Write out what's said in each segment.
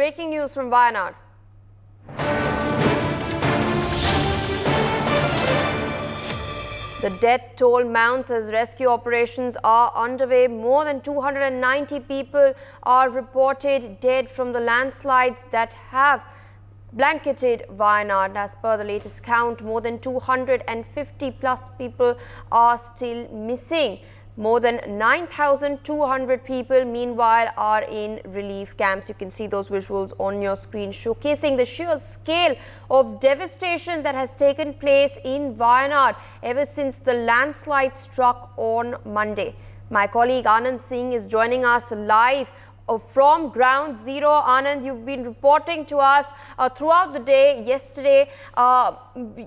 breaking news from Wayanad. The death toll mounts as rescue operations are underway. More than 290 people are reported dead from the landslides that have blanketed Wayanad. As per the latest count, more than 250 plus people are still missing. More than 9,200 people, meanwhile, are in relief camps. You can see those visuals on your screen showcasing the sheer scale of devastation that has taken place in Wayanad ever since the landslide struck on Monday. My colleague Anand Singh is joining us live from ground zero. Anand, you've been reporting to us throughout the day yesterday.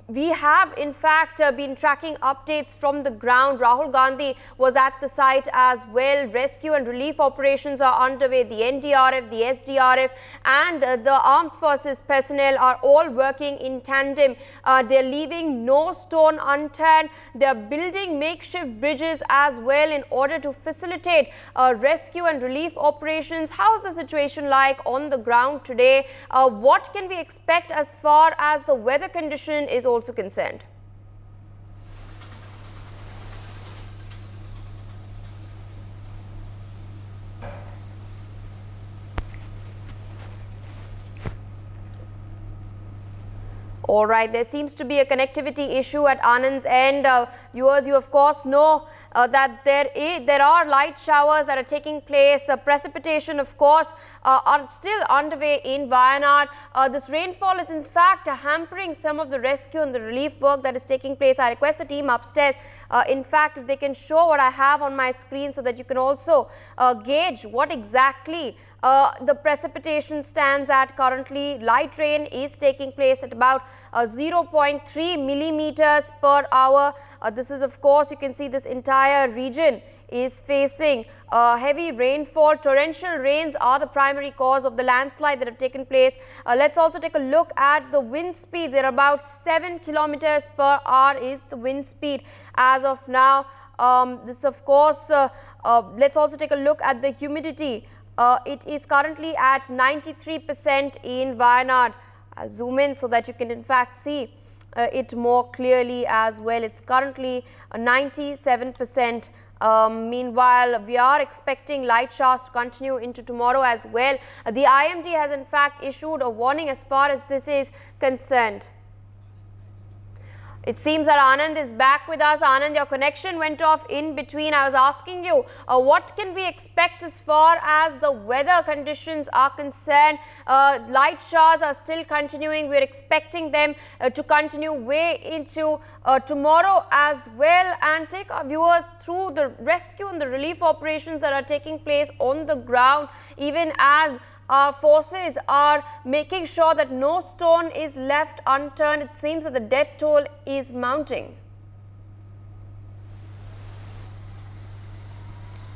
We have in fact been tracking updates from the ground. Rahul Gandhi was at the site as well. Rescue and relief operations are underway. The NDRF, the SDRF and the armed forces personnel are all working in tandem. They're leaving no stone unturned. They're building makeshift bridges as well in order to facilitate rescue and relief operations. How is the situation like on the ground today? What can we expect as far as the weather condition is also concerned? All right, there seems to be a connectivity issue at Anand's end. Viewers, you of course know that there are light showers that are taking place. Precipitation, of course, are still underway in Wayanad. This rainfall is in fact hampering some of the rescue and the relief work that is taking place. I request the team upstairs, in fact, if they can show what I have on my screen so that you can also gauge what exactly the precipitation stands at currently. Light rain is taking place at about 0.3 millimeters per hour. This is, of course, you can see this entire region is facing heavy rainfall. Torrential rains are the primary cause of the landslide that have taken place. Let's also take a look at the wind speed. They're about 7 kilometers per hour is the wind speed as of now. This, of course, let's also take a look at the humidity. It is currently at 93% in Wayanad. I'll zoom in so that you can in fact see it more clearly as well. It's currently 97%. Meanwhile, we are expecting light showers to continue into tomorrow as well. The IMD has in fact issued a warning as far as this is concerned. It seems that Anand is back with us. Anand, your connection went off in between. I was asking you, what can we expect as far as the weather conditions are concerned? Light showers are still continuing. We're expecting them to continue way into tomorrow as well, and take our viewers through the rescue and the relief operations that are taking place on the ground, even as our forces are making sure that no stone is left unturned. It seems that the death toll is mounting.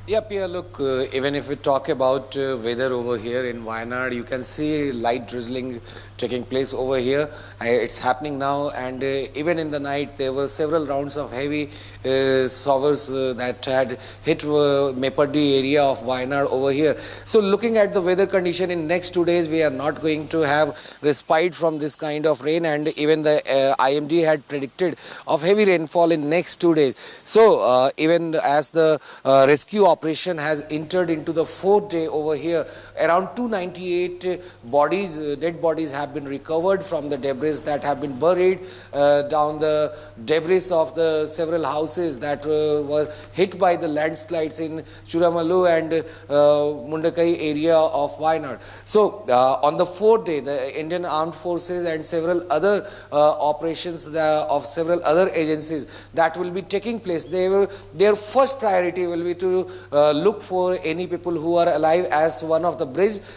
Yeah, Pia, look, even if we talk about weather over here in Wayanad, you can see light drizzling taking place over here. It's happening now, and even in the night there were several rounds of heavy showers that had hit Mepaddi area of Wayanad over here. So looking at the weather condition in next 2 days, we are not going to have respite from this kind of rain, and even the IMD had predicted of heavy rainfall in next 2 days. So even as the rescue operation has entered into the 4th day over here, around 298 bodies, dead bodies have been recovered from the debris that have been buried down the debris of the several houses that were hit by the landslides in Churamalu and Mundakai area of Wayanad. So on the 4th day, the Indian Armed Forces and several other operations of several other agencies that will be taking place, their first priority will be to look for any people who are alive, as one of the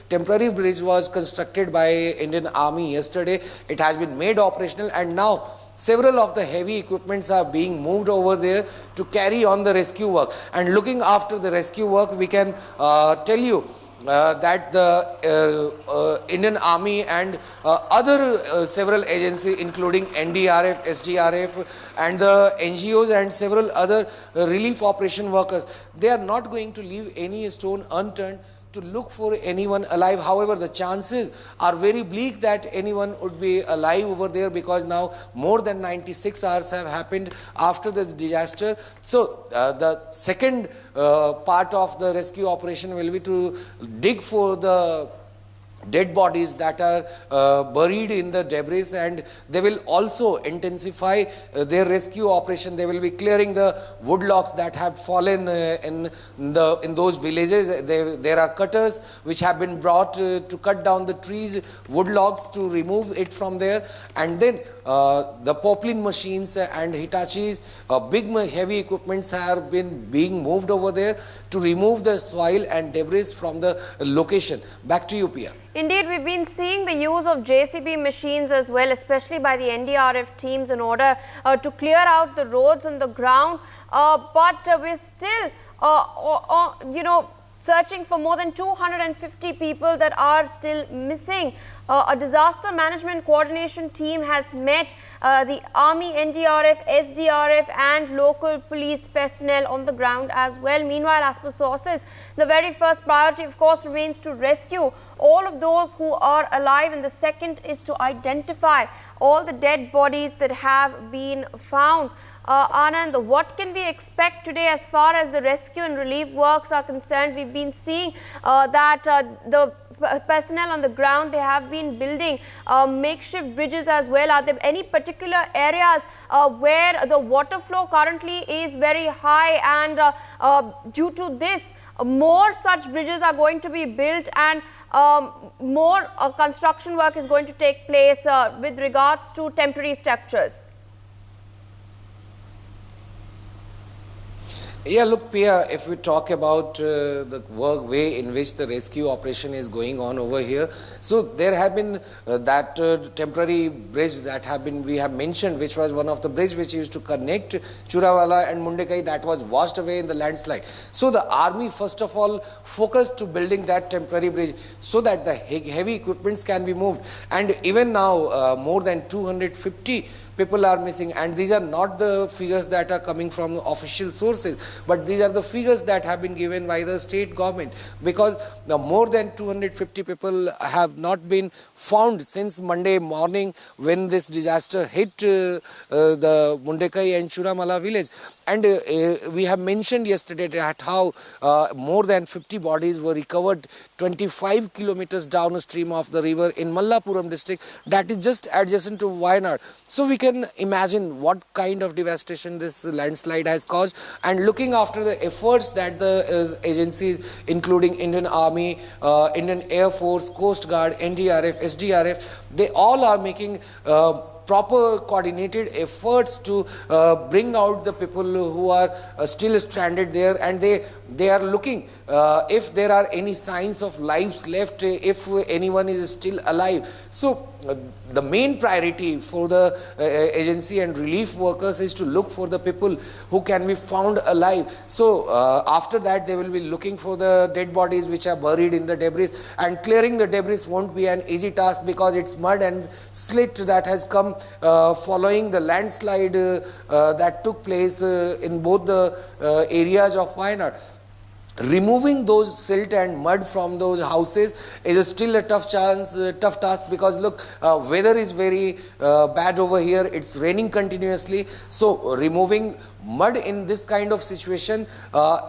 temporary bridge was constructed by Indian Army yesterday. It has been made operational, and now several of the heavy equipments are being moved over there to carry on the rescue work. And looking after the rescue work, we can tell you that the Indian Army and other several agencies, including NDRF, SDRF and the NGOs and several other relief operation workers, they are not going to leave any stone unturned to look for anyone alive. However, the chances are very bleak that anyone would be alive over there, because now more than 96 hours have happened after the disaster. So the second part of the rescue operation will be to dig for the dead bodies that are buried in the debris, and they will also intensify their rescue operation. They will be clearing the woodlots that have fallen in those villages. There are cutters which have been brought to cut down the trees, woodlots, to remove it from there, and then the poplin machines and Hitachis, big heavy equipments have been being moved over there to remove the soil and debris from the location. Back to you, Pia. Indeed, we've been seeing the use of JCB machines as well, especially by the NDRF teams, in order to clear out the roads on the ground. But we're still, searching for more than 250 people that are still missing. A disaster management coordination team has met the Army, NDRF, SDRF and local police personnel on the ground as well. Meanwhile, as per sources, the very first priority, of course, remains to rescue all of those who are alive, and the second is to identify all the dead bodies that have been found. Anand, what can we expect today as far as the rescue and relief works are concerned? We've been seeing that the personnel on the ground, they have been building makeshift bridges as well. Are there any particular areas where the water flow currently is very high, and due to this, more such bridges are going to be built, and more construction work is going to take place with regards to temporary structures? Yeah, look, Pia, if we talk about the way in which the rescue operation is going on over here, so there have been that temporary bridge that we have mentioned, which was one of the bridge which used to connect Churawala and Mundekai, that was washed away in the landslide. So the army first of all focused to building that temporary bridge so that the heavy equipments can be moved, and even now more than 250 people are missing, and these are not the figures that are coming from official sources, but these are the figures that have been given by the state government, because more than 250 people have not been found since Monday morning when this disaster hit the Mundekai and Churamala village. And we have mentioned yesterday that how more than 50 bodies were recovered 25 kilometers downstream of the river in Mallapuram district, that is just adjacent to Wayanad. So we can imagine what kind of devastation this landslide has caused, and looking after the efforts that the agencies including Indian Army, Indian Air Force, Coast Guard, NDRF, SDRF, they all are making proper coordinated efforts to bring out the people who are still stranded there, and they are looking if there are any signs of lives left, if anyone is still alive. So the main priority for the agency and relief workers is to look for the people who can be found alive. So after that they will be looking for the dead bodies which are buried in the debris, and clearing the debris won't be an easy task because it's mud and slit that has come following the landslide that took place in both the areas of Wayanad. Removing those silt and mud from those houses is still a tough task, because look, weather is very bad over here. It's raining continuously, so removing mud in this kind of situation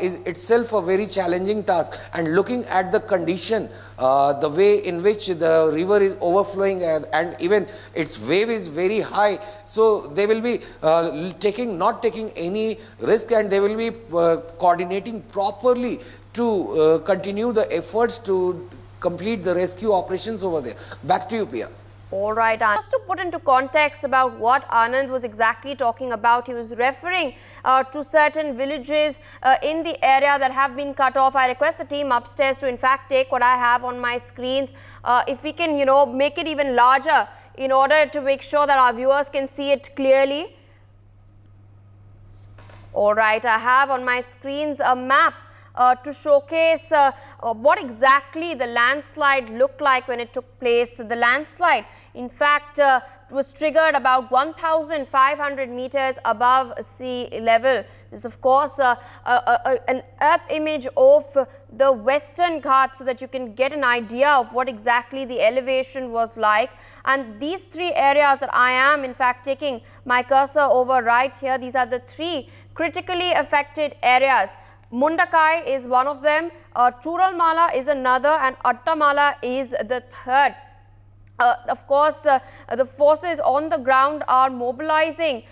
is itself a very challenging task. And looking at the condition, the way in which the river is overflowing, and even its wave is very high, so they will be not taking any risk, and they will be coordinating properly to continue the efforts to complete the rescue operations over there. Back to you, Pia. All right, Anand. Just to put into context about what Anand was exactly talking about, he was referring to certain villages in the area that have been cut off. I request the team upstairs to in fact take what I have on my screens. If we can, make it even larger in order to make sure that our viewers can see it clearly. All right, I have on my screens a map to showcase what exactly the landslide looked like when it took place. The landslide, in fact, was triggered about 1,500 meters above sea level. This is, of course, an earth image of the Western Ghats so that you can get an idea of what exactly the elevation was like. And these three areas that I am, in fact, taking my cursor over right here, these are the three critically affected areas. Mundakai is one of them, Churalmala is another, and Attamala is the third. Of course, the forces on the ground are mobilizing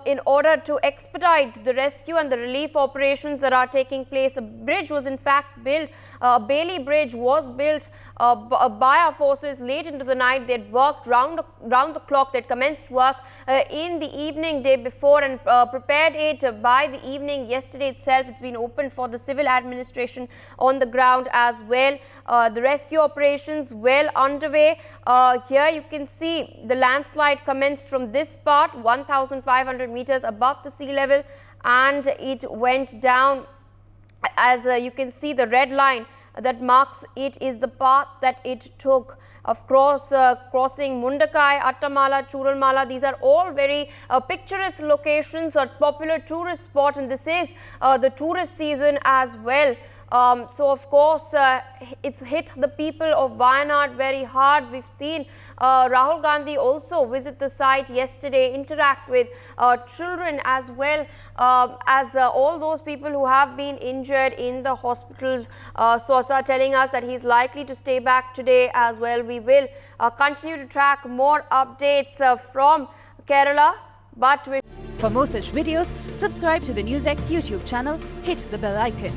in order to expedite the rescue and the relief operations that are taking place. A bridge was in fact built, a Bailey Bridge was built by our forces late into the night. They'd worked round the clock. They'd commenced work in the evening day before and prepared it by the evening yesterday itself. It's been opened for the civil administration on the ground as well. The rescue operations well underway. Here you can see the landslide commenced from this part, 1,500 meters above the sea level, and it went down. As you can see, the red line that marks it is the path that it took. Of course, crossing Mundakai, Attamala, Churalmala, these are all very picturesque locations, a popular tourist spot, and this is the tourist season as well. So, of course, it's hit the people of Wayanad very hard. We've seen Rahul Gandhi also visit the site yesterday, interact with children as well as all those people who have been injured in the hospitals. Sosa telling us that he's likely to stay back today as well. We will continue to track more updates from Kerala. But for more such videos, subscribe to the NewsX YouTube channel, hit the bell icon.